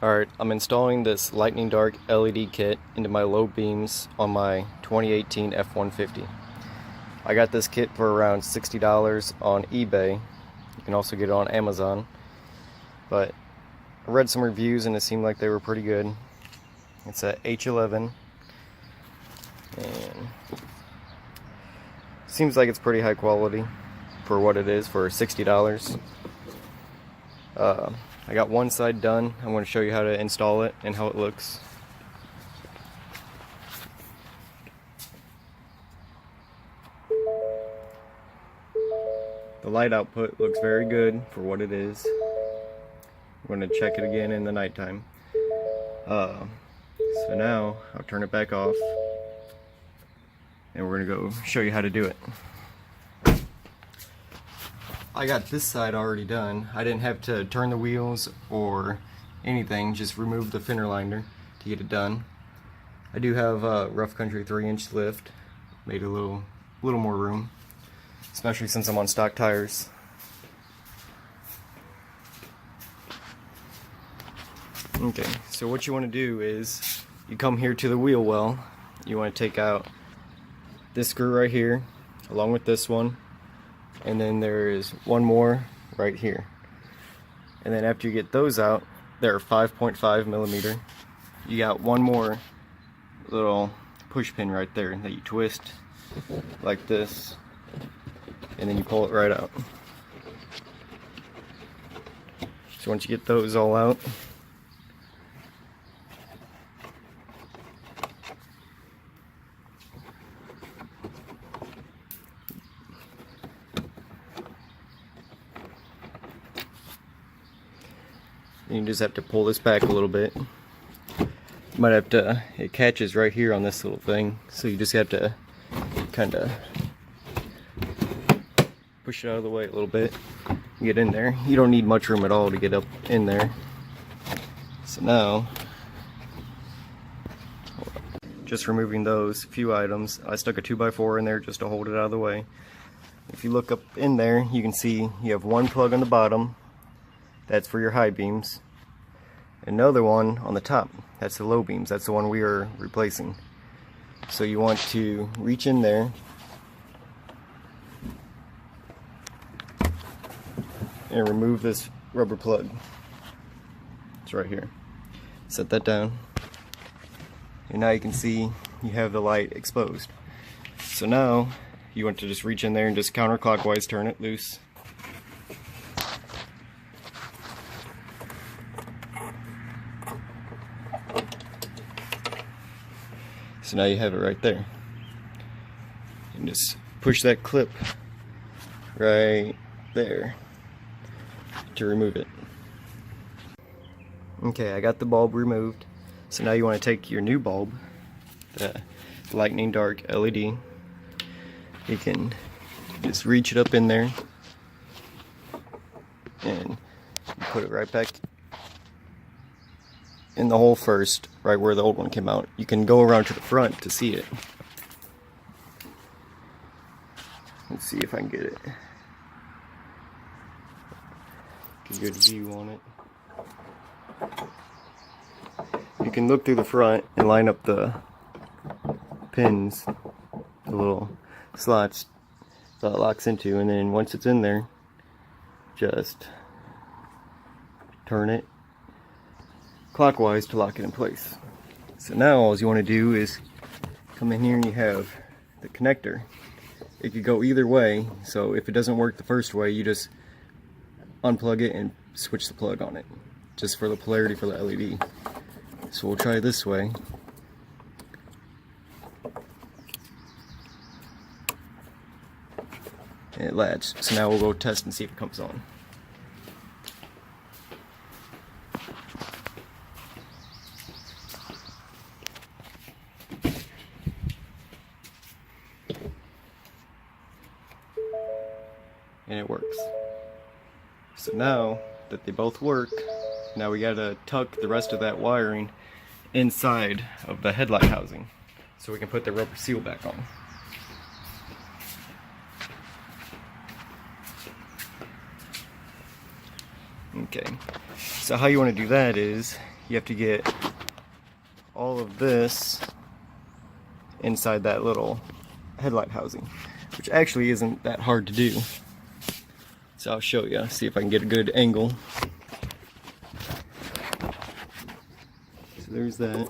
Alright, I'm installing this Lightning Dark LED kit into my low beams on my 2018 F150. I got this kit for around $60 on eBay. You can also get it on Amazon. But I read some reviews and it seemed like they were pretty good. It's a H11 and seems like it's pretty high quality for what it is for $60. I got one side done. I'm going to show you how to install it and how it looks. The light output looks very good for what it is. I'm going to check it again in the nighttime. So now I'll turn it back off and we're going to go show you how to do it. I got this side already done. I didn't have to turn the wheels or anything, just remove the fender liner to get it done. I do have a rough country 3-inch lift, made a little more room, especially since I'm on stock tires. Okay, so what you want to do is you come here to the wheel well. You want to take out this screw right here along with this one, and then there is one more right here. And then after you get those out, they're 5.5 millimeter. You got one more little push pin right there that you twist like this, and then you pull it right out. So once you get those all out, you just have to pull this back a little bit. You might have to, it catches right here on this little thing, so you just have to kind of push it out of the way a little bit, get in there. You don't need much room at all to get up in there. So now, just removing those few items. I stuck a 2x4 in there just to hold it out of the way. If you look up in there, you can see you have one plug on the bottom. That's for your high beams. Another one on the top. That's the low beams. That's the one we are replacing. So you want to reach in there and remove this rubber plug. It's right here. Set that down. And now you can see you have the light exposed. So now you want to just reach in there and just counterclockwise turn it loose. So now you have it right there. And just push that clip right there to remove it. Okay, I got the bulb removed. So now you want to take your new bulb, the Lightning Dark LED. You can just reach it up in there and put it right back in the hole first, right where the old one came out. You can go around to the front to see it. Let's see if I can get it. Get a good view on it. You can look through the front and line up the pins, the little slots that it locks into, and then once it's in there, just turn it clockwise to lock it in place. So now all you want to do is come in here and you have the connector. It could go either way, so if it doesn't work the first way, you just unplug it and switch the plug on it, just for the polarity for the LED. So we'll try this way. And it latched. So now we'll go test and see if it comes on. And it works. So now that they both work, now we gotta tuck the rest of that wiring inside of the headlight housing so we can put the rubber seal back on. Okay, so how you want to do that is you have to get all of this inside that little headlight housing, which actually isn't that hard to do. So I'll show you, see if I can get a good angle. So there's that.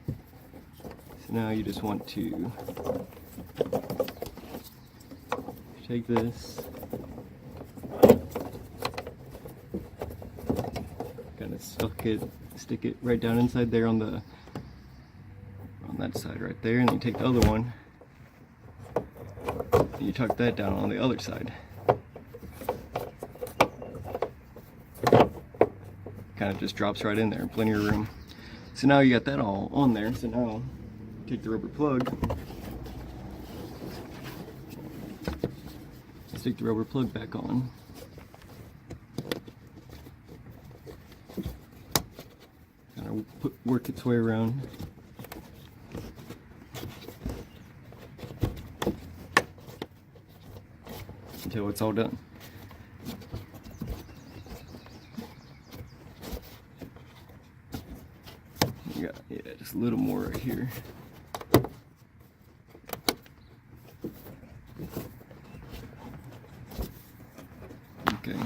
So now you just want to take this, kind of stick it right down inside there on that side right there, and then you take the other one and you tuck that down on the other side. Kind of just drops right in there, plenty of room. So now you got that all on there. So now take the rubber plug, stick the rubber plug back on. Kind of work its way around. Until it's all done. You got, yeah, just a little more right here. Okay.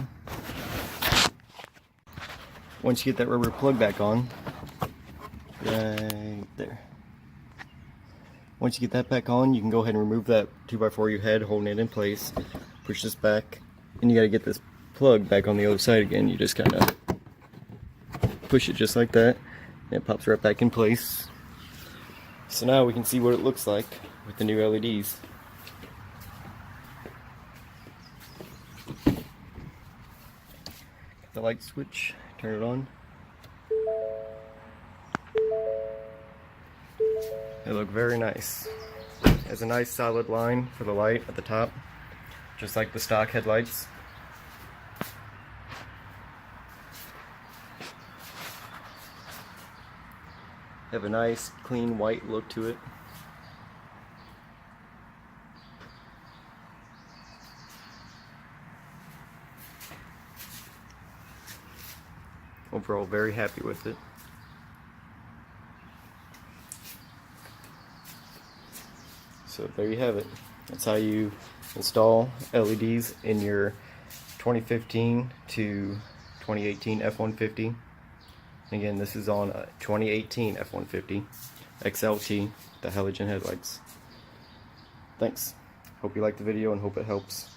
Once you get that rubber plug back on, right there. Once you get that back on, you can go ahead and remove that 2x4 you had holding it in place. Push this back, and you got to get this plug back on the other side again. You just kind of push it just like that, and it pops right back in place. So now we can see what it looks like with the new LEDs. The light switch, turn it on. They look very nice. There's a nice solid line for the light at the top, just like the stock headlights. Have a nice clean white look to it. Overall, very happy with it. So there you have it. That's how you install LEDs in your 2015 to 2018 F150. Again, this is on a 2018 F150 XLT, the halogen headlights. Thanks. Hope you liked the video and hope it helps.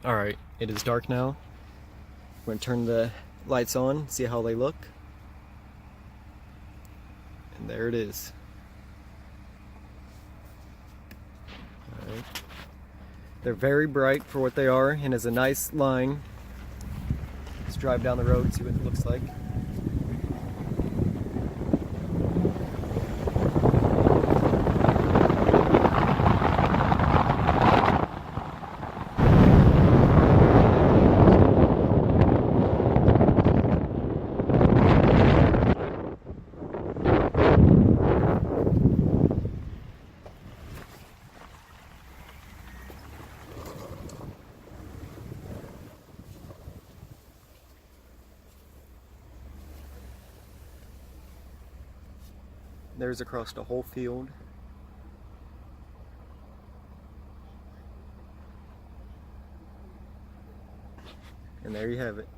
Alright, it is dark now. We're going to turn the lights on, see how they look. And there it is. Alright. They're very bright for what they are, and is a nice line. Let's drive down the road and see what it looks like. There's across the whole field. And there you have it.